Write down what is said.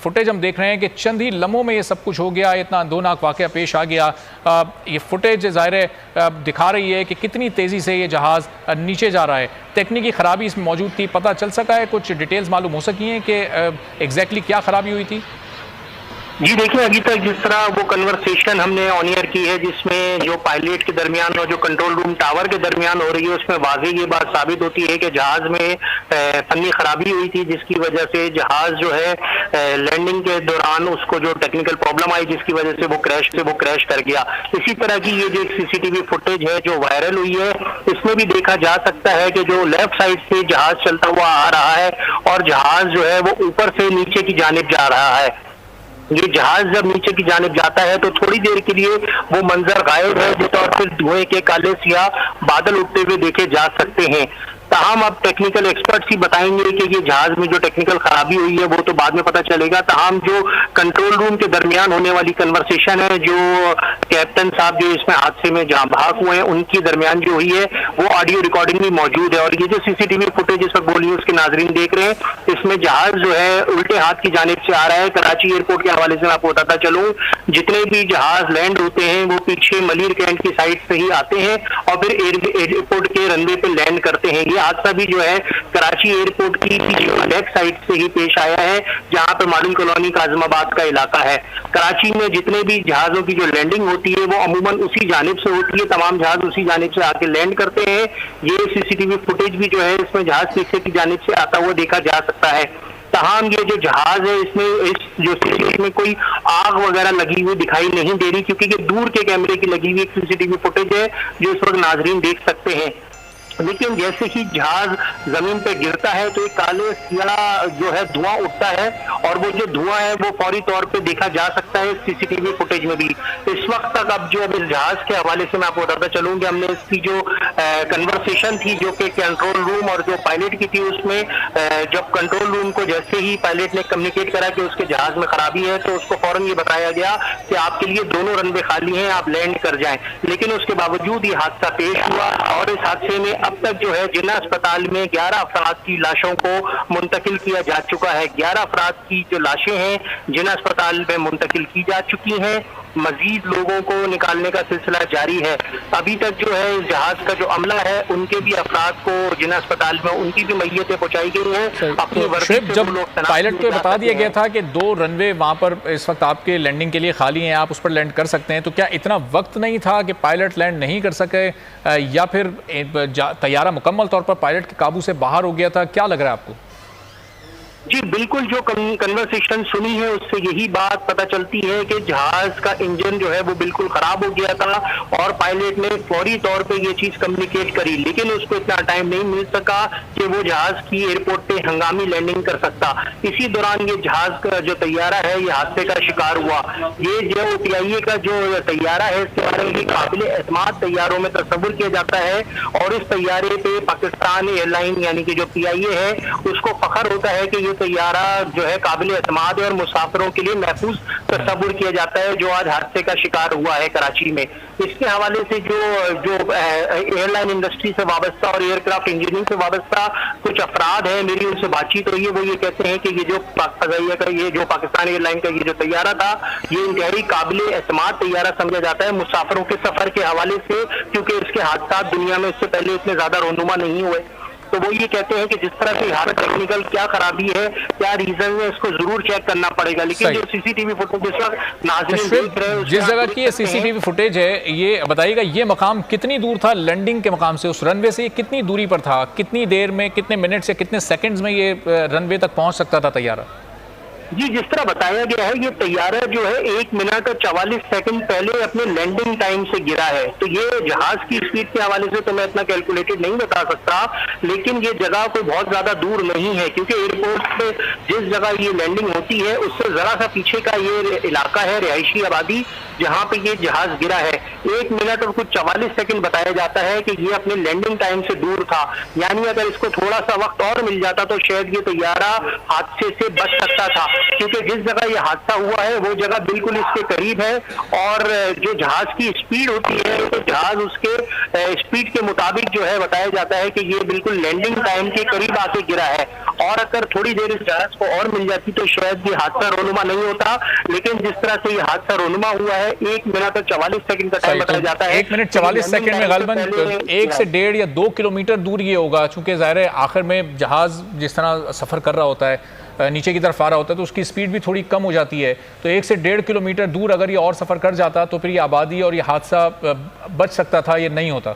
Footage हम देख रहे हैं कि चंद ही लम्हों में ये सब कुछ हो गया, इतना अंदोनाक वाक़या पेश आ गया। ये फुटेज ज़ाहिर है दिखा रही है कि कितनी तेज़ी से ये जहाज़ नीचे जा रहा है। तकनीकी ख़राबी इसमें मौजूद थी, पता चल सका है, कुछ डिटेल्स मालूम हो सकी हैं कि एग्जैक्टली क्या ख़राबी हुई थी? जी देखिए, अभी तक जिस तरह वो कन्वर्सेशन हमने ऑन एयर की है, जिसमें जो पायलट के दरमियान और जो कंट्रोल रूम टावर के दरमियान हो रही है, उसमें वाज़ेह ये बात साबित होती है कि जहाज में फनी खराबी हुई थी, जिसकी वजह से जहाज जो है लैंडिंग के दौरान उसको जो टेक्निकल प्रॉब्लम आई, जिसकी वजह से वो क्रैश कर गया। इसी तरह की ये जो एक सीसीटीवी फुटेज है जो वायरल हुई है, इसमें भी देखा जा सकता है कि जो लेफ्ट साइड से जहाज चलता हुआ आ रहा है और जहाज जो है वो ऊपर से नीचे की जानिब जा रहा है। ये जहाज जब नीचे की जानिब जाता है तो थोड़ी देर के लिए वो मंजर गायब है, जिस और फिर धुएं के काले सियाह बादल उठते हुए देखे जा सकते हैं। ताहम अब टेक्निकल एक्सपर्ट्स ही बताएंगे कि ये जहाज में जो टेक्निकल खराबी हुई है वो तो बाद में पता चलेगा। ताहम जो कंट्रोल रूम के दरमियान होने वाली कन्वर्सेशन है, जो कैप्टन साहब जो इसमें हादसे में जहां भाग हुए हैं उनकी दरमियान जो हुई है, वो ऑडियो रिकॉर्डिंग भी मौजूद है। और ये जो सीसीटीवी फुटेज इस वक्त बोली उसके नाजरीन देख रहे हैं, इसमें जहाज जो है उल्टे हाथ की जानिब से आ रहा है। कराची एयरपोर्ट के हवाले से मैं आपको बताता चलूं, जितने भी जहाज लैंड होते हैं वो पीछे मलिर कैंट की साइड से ही आते हैं और फिर एयरपोर्ट के रनवे पे लैंड करते हैं। ये हादसा भी जो है कराची एयरपोर्ट की बैक साइड से ही पेश आया है, जहां पर मॉडल कॉलोनी काजमाबाद का इलाका है। कराची में जितने भी जहाजों की जो लैंडिंग होती है वो अमूमन उसी जानिब से होती है, तमाम जहाज उसी जानिब से आके लैंड करते हैं। ये सीसीटीवी फुटेज भी जो है इसमें जहाज पीछे की जानिब से आता हुआ देखा जा सकता है। तमाम ये जो जहाज है इसमें इस जो सीसीटीवी में कोई आग वगैरह लगी हुई दिखाई नहीं दे रही, क्योंकि ये दूर के कैमरे की लगी हुई एक सीसीटीवी फुटेज है जो इस वक्त नाजरीन देख सकते हैं। लेकिन जैसे ही जहाज जमीन पे गिरता है तो एक काले सियाह जो है धुआं उठता है, और वो जो धुआं है वो फौरी तौर पे देखा जा सकता है सीसीटीवी फुटेज में भी। इस वक्त तक अब जो अब इस जहाज के हवाले से मैं आपको बताता चलूं कि हमने इसकी जो कन्वर्सेशन थी जो कि कंट्रोल रूम और जो पायलट की थी, उसमें जब कंट्रोल रूम को जैसे ही पायलट ने कम्युनिकेट करा कि उसके जहाज में खराबी है, तो उसको फौरन ये बताया गया कि आपके लिए दोनों रनवे खाली हैं, आप लैंड कर जाएं। लेकिन उसके बावजूद ये हादसा पेश हुआ और इस हादसे में अब तक जो है जिन्ना अस्पताल में 11 अफराद की लाशों को मुंतकिल किया जा चुका है। 11 अफराद की जो लाशें हैं जिन्ना अस्पताल में मुंतकिल की जा चुकी हैं। मजीद लोगों को निकालने का सिलसिला जारी है। अभी तक जो है इस जहाज का जो अमला है उनके भी अफराद को जिन्ना अस्पताल में उनकी भी मैयतें पहुंचाई गई हैं। अपनी वर्दी से जब पायलट को बता दिया गया था कि 2 रनवे वहां पर इस वक्त आपके लैंडिंग के लिए खाली हैं, आप उस पर लैंड कर सकते हैं, तो क्या इतना वक्त नहीं था कि पायलट लैंड नहीं कर सके, या फिर तैयारा मुकम्मल तौर पर पायलट के काबू से बाहर हो गया था? क्या लग रहा है आपको? जी बिल्कुल, जो कन्वर्सेशन सुनी है उससे यही बात पता चलती है कि जहाज का इंजन जो है वो बिल्कुल खराब हो गया था और पायलट ने फौरी तौर पे ये चीज कम्युनिकेट करी, लेकिन उसको इतना टाइम नहीं मिल सका कि वो जहाज की एयरपोर्ट पे हंगामी लैंडिंग कर सकता। इसी दौरान ये जहाज का जो तैयारा है ये हादसे का शिकार हुआ। ये जो PIA का जो तैयारा है इसके बारे में काबिल एतमाद तैयारों में तस्वुर किया जाता है, और इस तैयारे पे पाकिस्तान एयरलाइन यानी कि जो PIA है उसको फख्र होता है कि ये तैयारा जो है काबिल एतमाद और मुसाफिरों के लिए महफूज तस्वुर किया जाता है, जो आज हादसे का शिकार हुआ है कराची में। इसके हवाले से जो एयरलाइन इंडस्ट्री से वाबस्ता और एयरक्राफ्ट इंजीनियरिंग से वाबस्ता कुछ अफराद हैं, मेरी उनसे बातचीत रही है, वो ये कहते हैं कि ये जो पाकिस्तान एयरलाइन का ये जो तैयारा था ये इंतहाई काबिल एतमाद तैयारा समझा जाता है मुसाफिरों के सफर के हवाले से, क्योंकि इसके हादसा दुनिया में इससे पहले इतने ज्यादा रोनुमा नहीं हुए। तो वो ये कहते हैं कि जिस तरह से यहाँ टेक्निकल क्या खराबी है, क्या रीजन है, इसको जरूर चेक करना पड़ेगा। लेकिन जो सीसीटीवी फुटेज इस वक्त नाज़रीन देख रहे हैं, जिस जगह की ये सीसीटीवी फुटेज है, ये बताइएगा ये मकाम कितनी दूर था लैंडिंग के मकाम से? उस रनवे से ये कितनी दूरी पर था? कितनी देर में, कितने मिनट या कितने सेकंड्स में ये रनवे तक पहुंच सकता था तैयारा? जी जिस तरह बताया गया है ये तैयारा जो है 1 मिनट और 44 सेकंड पहले अपने लैंडिंग टाइम से गिरा है। तो ये जहाज की स्पीड के हवाले से तो मैं इतना कैलकुलेटेड नहीं बता सकता, लेकिन ये जगह कोई बहुत ज्यादा दूर नहीं है, क्योंकि एयरपोर्ट पे जिस जगह ये लैंडिंग होती है उससे जरा सा पीछे का ये इलाका है रिहायशी आबादी, जहाँ पे ये जहाज गिरा है। 1 मिनट और कुछ 44 सेकंड बताया जाता है कि ये अपने लैंडिंग टाइम से दूर था। यानी अगर इसको थोड़ा सा वक्त और मिल जाता तो शायद ये तैयारा हादसे से बच सकता था। क्योंकि जिस जगह ये हादसा हुआ है वो जगह बिल्कुल इसके करीब है, और जो जहाज की स्पीड होती है तो जहाज उसके स्पीड के मुताबिक जो है बताया जाता है कि ये बिल्कुल लैंडिंग टाइम के करीब आके गिरा है, और अगर थोड़ी देर इस जहाज को और मिल जाती तो शायद ये हादसा रोनुमा नहीं होता। लेकिन जिस तरह से ये हादसा रोनुमा हुआ है, 1 मिनट और 44 सेकंड का टाइम बताया जाता है। 1 मिनट 44 सेकंड में गालिबन 1 से 1.5 या 2 किलोमीटर दूर ये होगा, चूंकि ज़ाहिर है आखिर में जहाज जिस तरह सफ़र कर रहा होता है, नीचे की तरफ आ रहा होता है, तो उसकी स्पीड भी थोड़ी कम हो जाती है। तो 1 से 1.5 किलोमीटर दूर अगर ये और सफ़र कर जाता तो फिर ये आबादी और ये हादसा बच सकता था, ये नहीं होता।